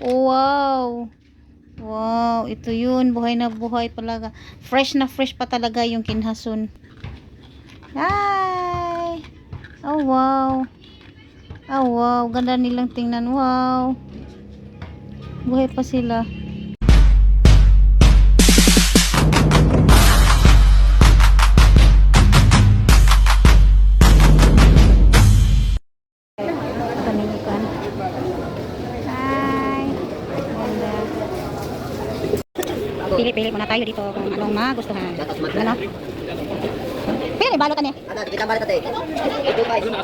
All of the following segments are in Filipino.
Oh, wow. Wow, ito yun. Buhay na buhay talaga. Fresh na fresh pa talaga yung kinhason. Hi! Oh, wow. Oh, wow. Ganda nilang tingnan. Wow. Buhay pa sila. Paninikan. Hi! Ganda. Pili-pili muna tayo dito kung anong magustuhan. Ano? Pili, balutan eh. Ano, kita balik natin. 25.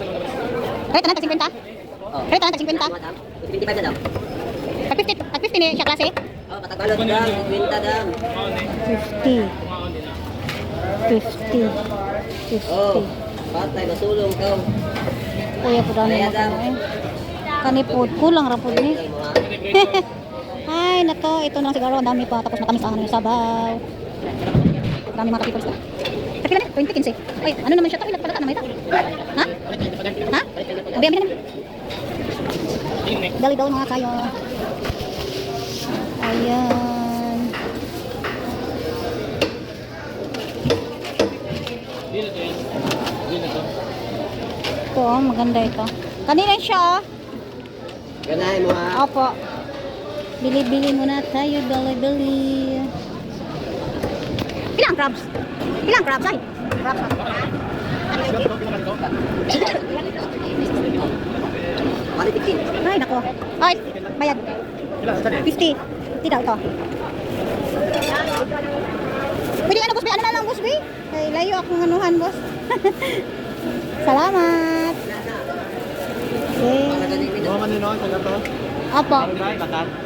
Rate na, 50? Oh. Rate na, 50? 25 na daw. Pag 50 ni siya klase? Oh, patagbalot daw, 50 daw. 50. 50. Oh, patay, masulong ka. Kuya po daw naman kano eh. Kanipod, kulang rapod ni. Ay, nako, ito na lang siguro. Ang dami pa. Tapos matamis ang ano yung sabaw. Dami mga kapipols ka. Kapila na, 20, 15. Ay, ano naman siya? Kapila, palata naman ito. Ha? Ha? Abi naman. Dali-dali mga kayo. Ayan. Ito, maganda ito. Kanina siya. Ganahin mo ha. Opo. Bili-bili muna tayo. Bili-bili. Ilang crabs? Ilang crabs? Ay, crabs. Bali 15. Ay, nako. Ay, bayad. 50. Tidak ito. Pwede ano, boss? Ano na lang, boss? Ay, layo akong anuhan, boss. Salamat. Okay. Mga manino, taga to. Opo.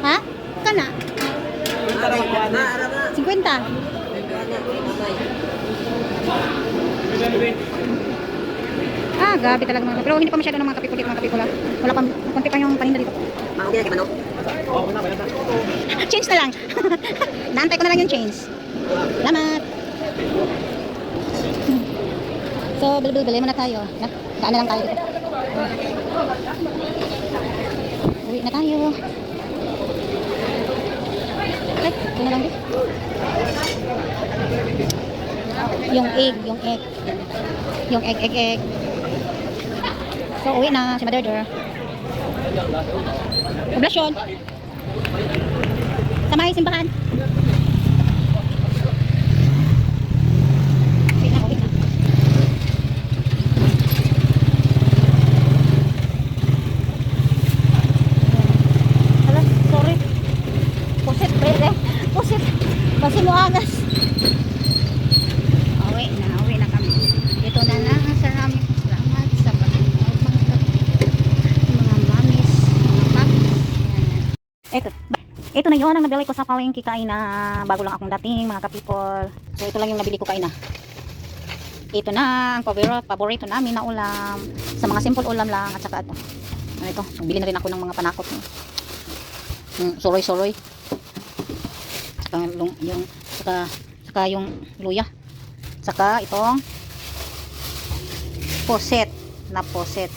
Ha? Kana? 50. Ah, gabi talaga mga. Pero hindi pa masyado ng mga kapipul dito, mga kapipula. Wala pang konti pa yung paninda dito. Okay na manok. Change na lang. Naantay ko na lang yung change. Salamat. So, bili muna tayo. Daan na lang tayo dito. Uwi na tayo. Ay, ito na lang dito. Yung egg. Yung egg. So, uwi na si Mother. Oblasyon. Sa may simbahan. Uwi na. Hala, sorry. Pusit, pwede. Pusit. Kasi mo agas. Uwi na kami. Ito na lang. Salamat sa panonood mga mamis. Ito na yun ang nabili ko sa palengke kaina. Bago lang akong dating mga kapipol. So ito lang yung nabili ko kaina. Ito na ang paborito namin na ulam. Sa mga simple ulam lang. At saka ito. Bili na rin ako ng mga panakot. Soroy. Saka yung luya. Saka itong poset. Na poset.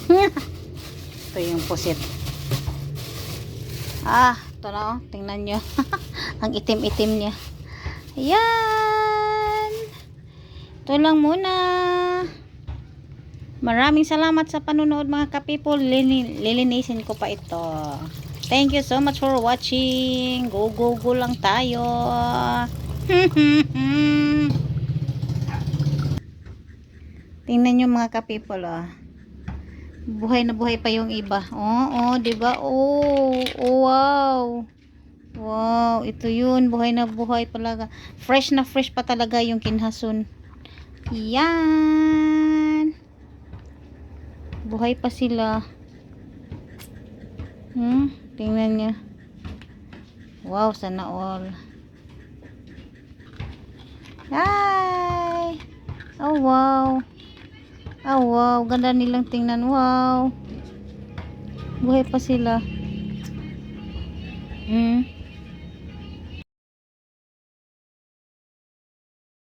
Ito yung poset. Ito na, tingnan nyo. Ang itim-itim niya. Ayan. Ito lang muna. Maraming salamat sa panunood mga kapipol. Lilinisin ko pa ito. Thank you so much for watching. Go lang tayo. Tingnan nyo mga kapipol. Buhay na buhay pa yung iba. Oo, diba? Wow. Wow, ito yun. Buhay na buhay talaga. Fresh na fresh pa talaga yung kinhason. Yan. Buhay pa sila. Tingnan nyo. Wow, sana all. Hi. Oh, wow. Oh, wow. Ganda nilang tingnan. Wow. Buhay pa sila.